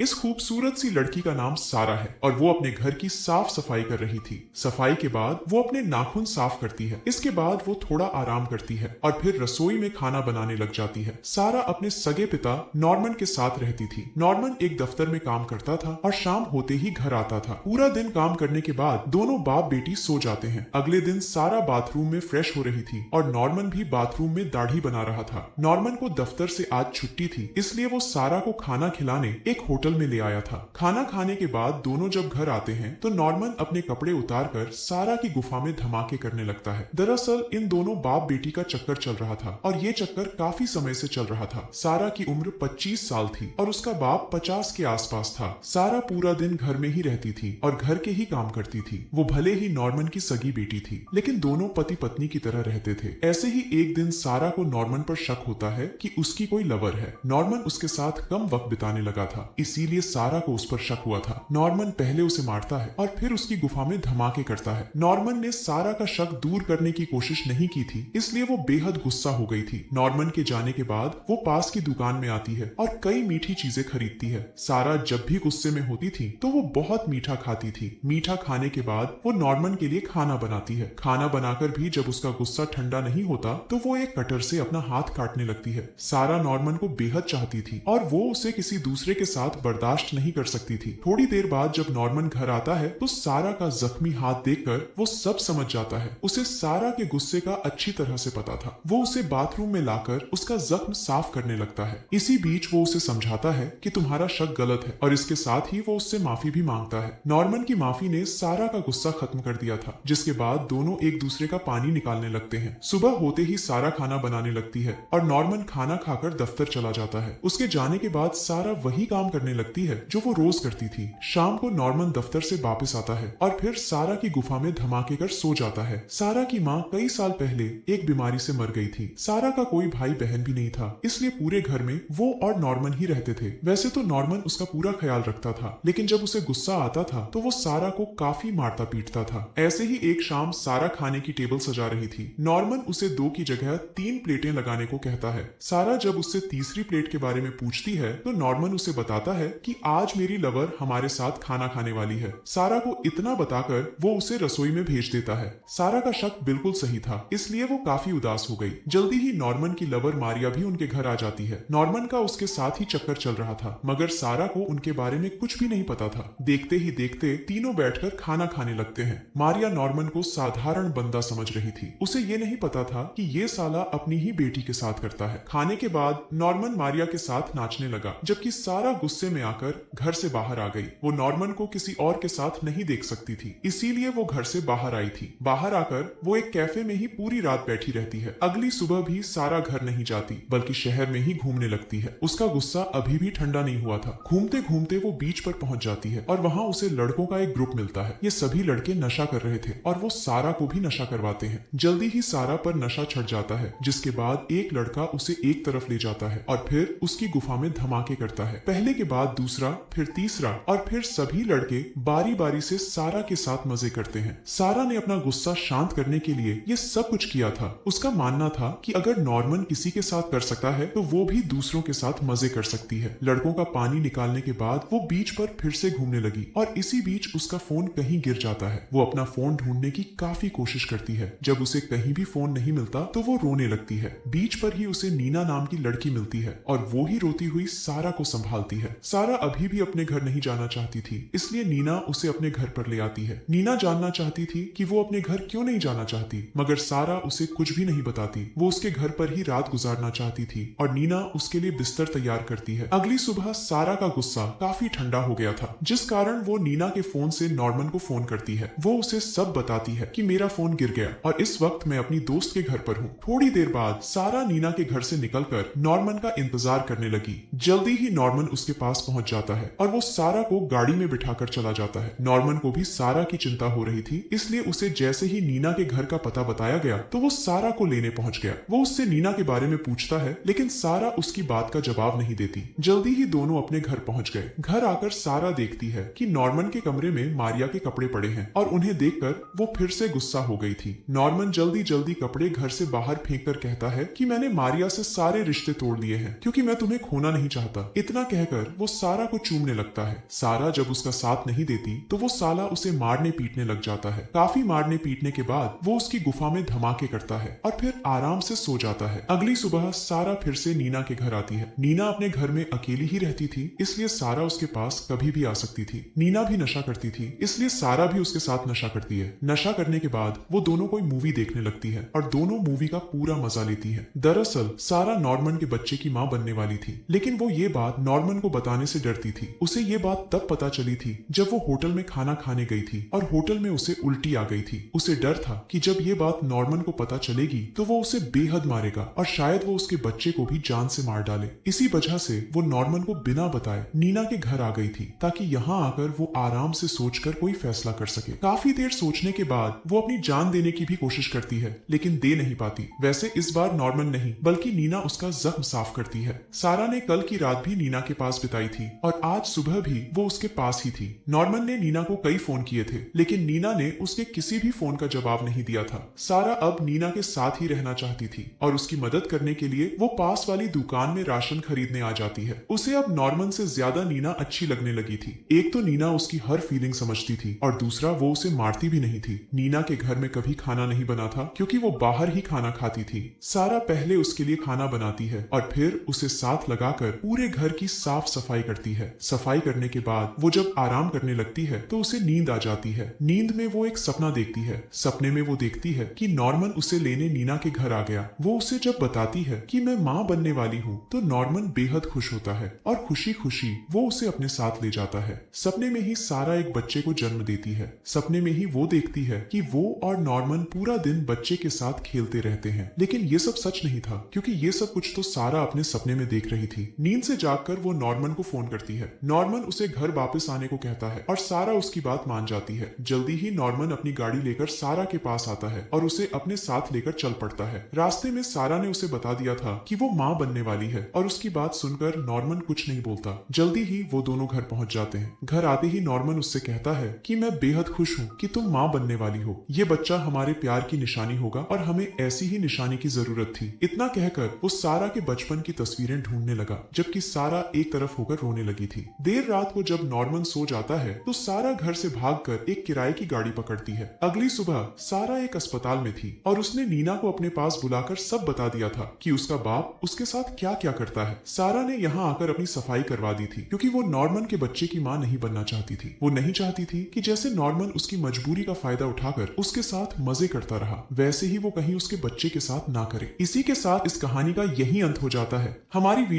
इस खूबसूरत सी लड़की का नाम सारा है और वो अपने घर की साफ सफाई कर रही थी। सफाई के बाद वो अपने नाखून साफ करती है। इसके बाद वो थोड़ा आराम करती है और फिर रसोई में खाना बनाने लग जाती है। सारा अपने सगे पिता नॉर्मन के साथ रहती थी। नॉर्मन एक दफ्तर में काम करता था और शाम होते ही घर आता था। पूरा दिन काम करने के बाद दोनों बाप बेटी सो जाते हैं। अगले दिन सारा बाथरूम में फ्रेश हो रही थी और नॉर्मन भी बाथरूम में दाढ़ी बना रहा था। नॉर्मन को दफ्तर से आज छुट्टी थी, इसलिए वो सारा को खाना खिलाने एक होटल में ले आया था। खाना खाने के बाद दोनों जब घर आते हैं तो नॉर्मन अपने कपड़े उतारकर सारा की गुफा में धमाके करने लगता है। दरअसल इन दोनों बाप बेटी का चक्कर चल रहा था और ये चक्कर काफी समय से चल रहा था। सारा की उम्र 25 साल थी और उसका बाप 50 के आसपास था। सारा पूरा दिन घर में ही रहती थी और घर के ही काम करती थी। वो भले ही नॉर्मन की सगी बेटी थी, लेकिन दोनों पति पत्नी की तरह रहते थे। ऐसे ही एक दिन सारा को नॉर्मन पर शक होता है कि उसकी कोई लवर है। नॉर्मन उसके साथ कम वक्त बिताने लगा था, इसीलिए सारा को उस पर शक हुआ था। नॉर्मन पहले उसे मारता है और फिर उसकी गुफा में धमाके करता है। नॉर्मन ने सारा का शक दूर करने की कोशिश नहीं की थी, इसलिए वो बेहद गुस्सा हो गई थी। नॉर्मन के जाने के बाद वो पास की दुकान में आती है और कई मीठी चीजें खरीदती है। सारा जब भी गुस्से में होती थी तो वो बहुत मीठा खाती थी। मीठा खाने के बाद वो नॉर्मन के लिए खाना बनाती है। खाना बनाकर भी जब उसका गुस्सा ठंडा नहीं होता तो वो एक कटर से अपना हाथ काटने लगती है। सारा नॉर्मन को बेहद चाहती थी और वो उसे किसी दूसरे के साथ बर्दाश्त नहीं कर सकती थी। थोड़ी देर बाद जब नॉर्मन घर आता है तो सारा का जख्मी हाथ देखकर वो सब समझ जाता है। उसे सारा के गुस्से का अच्छी तरह से पता था। वो उसे बाथरूम में लाकर उसका जख्म साफ करने लगता है। इसी बीच वो उसे समझाता है कि तुम्हारा शक गलत है और इसके साथ ही वो उससे माफी भी मांगता है। नॉर्मन की माफी ने सारा का गुस्सा खत्म कर दिया था, जिसके बाद दोनों एक दूसरे का पानी निकालने लगते हैं। सुबह होते ही सारा खाना बनाने लगती है और नॉर्मन खाना खाकर दफ्तर चला जाता है। उसके जाने के बाद सारा वही काम करने लगती है जो वो रोज करती थी। शाम को नॉर्मन दफ्तर से वापस आता है और फिर सारा की गुफा में धमाके कर सो जाता है। सारा की माँ कई साल पहले एक बीमारी से मर गई थी। सारा का कोई भाई बहन भी नहीं था, इसलिए पूरे घर में वो और नॉर्मन ही रहते थे। वैसे तो नॉर्मन उसका पूरा ख्याल रखता था, लेकिन जब उसे गुस्सा आता था तो वो सारा को काफी मारता पीटता था। ऐसे ही एक शाम सारा खाने की टेबल सजा रही थी। नॉर्मन उसे 2 की जगह 3 प्लेटें लगाने को कहता है। सारा जब उससे तीसरी प्लेट के बारे में पूछती है तो नॉर्मन उसे बताता है कि आज मेरी लवर हमारे साथ खाना खाने वाली है। सारा को इतना बताकर वो उसे रसोई में भेज देता है। सारा का शक बिल्कुल सही था, इसलिए वो काफी उदास हो गई। जल्दी ही नॉर्मन की लवर मारिया भी उनके घर आ जाती है। नॉर्मन का उसके साथ ही चक्कर चल रहा था, मगर सारा को उनके बारे में कुछ भी नहीं पता था। देखते ही देखते तीनों बैठकर खाना खाने लगते हैं। मारिया नॉर्मन को साधारण बंदा समझ रही थी। उसे ये नहीं पता था कि ये साला अपनी ही बेटी के साथ करता है। खाने के बाद नॉर्मन मारिया के साथ नाचने लगा, जबकि सारा गुस्से में आकर घर से बाहर आ गई। वो नॉर्मन को किसी और के साथ नहीं देख सकती थी, इसीलिए वो घर से बाहर आई थी। बाहर आकर वो एक कैफे में ही पूरी रात बैठी रहती है। अगली सुबह भी सारा घर नहीं जाती, बल्कि शहर में ही घूमने लगती है। उसका गुस्सा अभी भी ठंडा नहीं हुआ था। घूमते घूमते वो बीच पर पहुंच जाती है और वहां उसे लड़कों का एक ग्रुप मिलता है। ये सभी लड़के नशा कर रहे थे और वो सारा को भी नशा करवाते हैं। जल्दी ही सारा पर नशा छट जाता है, जिसके बाद एक लड़का उसे एक तरफ ले जाता है और फिर उसकी गुफा में धमाके करता है। पहले के बाद दूसरा, फिर तीसरा और फिर सभी लड़के बारी बारी से सारा के साथ मजे करते हैं। सारा ने अपना गुस्सा शांत करने के लिए ये सब कुछ किया था। उसका मानना था कि अगर नॉर्मन किसी के साथ कर सकता है तो वो भी दूसरों के साथ मजे कर सकती है। लड़कों का पानी निकालने के बाद वो बीच पर फिर से घूमने लगी और इसी बीच उसका फोन कहीं गिर जाता है। वो अपना फोन ढूंढने की काफी कोशिश करती है। जब उसे कहीं भी फोन नहीं मिलता तो वो रोने लगती है। बीच पर ही उसे नीना नाम की लड़की मिलती है और वो ही रोती हुई सारा को संभालती है। सारा अभी भी अपने घर नहीं जाना चाहती थी, इसलिए नीना उसे अपने घर पर ले आती है। नीना जानना चाहती थी कि वो अपने घर क्यों नहीं जाना चाहती, मगर सारा उसे कुछ भी नहीं बताती। वो उसके घर पर ही रात गुजारना चाहती थी और नीना उसके लिए बिस्तर तैयार करती है। अगली सुबह सारा का गुस्सा काफी ठंडा हो गया था, जिस कारण वो नीना के फोन से नॉर्मन को फोन करती है। वो उसे सब बताती है कि मेरा फोन गिर गया और इस वक्त मैं अपनी दोस्त के घर पर हूँ। थोड़ी देर बाद सारा नीना के घर से निकलकर नॉर्मन का इंतजार करने लगी। जल्दी ही नॉर्मन उसके पास पहुंच जाता है और वो सारा को गाड़ी में बिठाकर चला जाता है। नॉर्मन को भी सारा की चिंता हो रही थी, इसलिए उसे जैसे ही नीना के घर का पता बताया गया तो वो सारा को लेने पहुंच गया। वो उससे नीना के बारे में पूछता है, लेकिन सारा उसकी बात का जवाब नहीं देती। जल्दी ही दोनों अपने घर पहुंच गए। घर आकर सारा देखती है कि नॉर्मन के कमरे में मारिया के कपड़े पड़े हैं और उन्हें देखकर वो फिर से गुस्सा हो गई थी। नॉर्मन जल्दी जल्दी कपड़े घर से बाहर फेंक कर कहता है कि मैंने मारिया से सारे रिश्ते तोड़ लिए हैं, क्योंकि मैं तुम्हें खोना नहीं चाहता। इतना कहकर वो वो सारा को चूमने लगता है। सारा जब उसका साथ नहीं देती तो वो साला उसे मारने पीटने लग जाता है। काफी मारने पीटने के बाद वो उसकी गुफा में धमाके करता है और फिर आराम से सो जाता है। अगली सुबह सारा फिर से नीना के घर आती है। नीना अपने घर में अकेली ही रहती थी, इसलिए सारा उसके पास कभी भी आ सकती थी। नीना भी नशा करती थी, इसलिए सारा भी उसके साथ नशा करती है। नशा करने के बाद वो दोनों कोई मूवी देखने लगती है और दोनों मूवी का पूरा मजा लेती है। दरअसल सारा नॉर्मन के बच्चे की माँ बनने वाली थी, लेकिन वो ये बात नॉर्मन को बताने से डरती थी। उसे ये बात तब पता चली थी जब वो होटल में खाना खाने गई थी और होटल में उसे उल्टी आ गई थी। उसे डर था कि जब ये बात नॉर्मन को पता चलेगी तो वो उसे बेहद मारेगा और शायद वो उसके बच्चे को भी जान से मार डाले। इसी वजह से वो नॉर्मन को बिना बताए नीना के घर आ गई थी, ताकि यहाँ आकर वो आराम से सोचकर कोई फैसला कर सके। काफी देर सोचने के बाद वो अपनी जान देने की भी कोशिश करती है, लेकिन दे नहीं पाती। वैसे इस बार नॉर्मन नहीं बल्कि नीना उसका जख्म साफ करती है। सारा ने कल की रात भी नीना के पास बिताई थी और आज सुबह भी वो उसके पास ही थी। नॉर्मन ने नीना को कई फोन किए थे, लेकिन नीना ने उसके किसी भी फोन का जवाब नहीं दिया था। सारा अब नीना के साथ ही रहना चाहती थी और उसकी मदद करने के लिए वो पास वाली दुकान में राशन खरीदने आ जाती है। उसे अब नॉर्मन से ज्यादा नीना अच्छी लगने लगी थी। एक तो नीना उसकी हर फीलिंग समझती थी और दूसरा वो उसे मारती भी नहीं थी। नीना के घर में कभी खाना नहीं बना था क्योंकि वो बाहर ही खाना खाती थी। सारा पहले उसके लिए खाना बनाती है और फिर उसे साथ लगाकर पूरे घर की साफ सफाई करती है। सफाई करने के बाद वो जब आराम करने लगती है तो उसे नींद आ जाती है। नींद में वो एक सपना देखती है। सपने में वो देखती है कि नॉर्मन उसे लेने नीना के घर आ गया। वो उसे जब बताती है कि मैं माँ बनने वाली हूँ तो नॉर्मन बेहद खुश होता है और खुशी खुशी वो उसे अपने साथ ले जाता है। सपने में ही सारा एक बच्चे को जन्म देती है। सपने में ही वो देखती है कि वो और नॉर्मन पूरा दिन बच्चे के साथ खेलते रहते हैं, लेकिन ये सब सच नहीं था क्योंकि ये सब कुछ तो सारा अपने सपने में देख रही थी। नींद से जागकर वो नॉर्मन को फोन करती है। नॉर्मन उसे घर वापस आने को कहता है और सारा उसकी बात मान जाती है। जल्दी ही नॉर्मन अपनी गाड़ी लेकर सारा के पास आता है और उसे अपने साथ लेकर चल पड़ता है। रास्ते में सारा ने उसे बता दिया था कि वो माँ बनने वाली है और उसकी बात सुनकर नॉर्मन कुछ नहीं बोलता। जल्दी ही वो दोनों घर पहुंच जाते हैं। घर आते ही नॉर्मन उससे कहता है कि मैं बेहद खुश हूँ कि तुम माँ बनने वाली हो। ये बच्चा हमारे प्यार की निशानी होगा और हमें ऐसी ही निशानी की जरूरत थी। इतना कहकर वो सारा के बचपन की तस्वीरें ढूंढने लगा, जबकि सारा एक तरफ होकर रोने लगी थी। देर रात को जब नॉर्मन सो जाता है तो सारा घर से भागकर एक किराए की गाड़ी पकड़ती है। अगली सुबह सारा एक अस्पताल में थी और उसने नीना को अपने पास बुलाकर सब बता दिया था कि उसका बाप उसके साथ क्या क्या करता है। सारा ने यहाँ आकर अपनी सफाई करवा दी थी क्योंकि वो नॉर्मन के बच्चे की माँ नहीं बनना चाहती थी। वो नहीं चाहती थी कि जैसे नॉर्मन उसकी मजबूरी का फायदा उठाकर उसके साथ मजे करता रहा, वैसे ही वो कहीं उसके बच्चे के साथ ना करे। इसी के साथ इस कहानी का यही अंत हो जाता है। हमारी वीडियो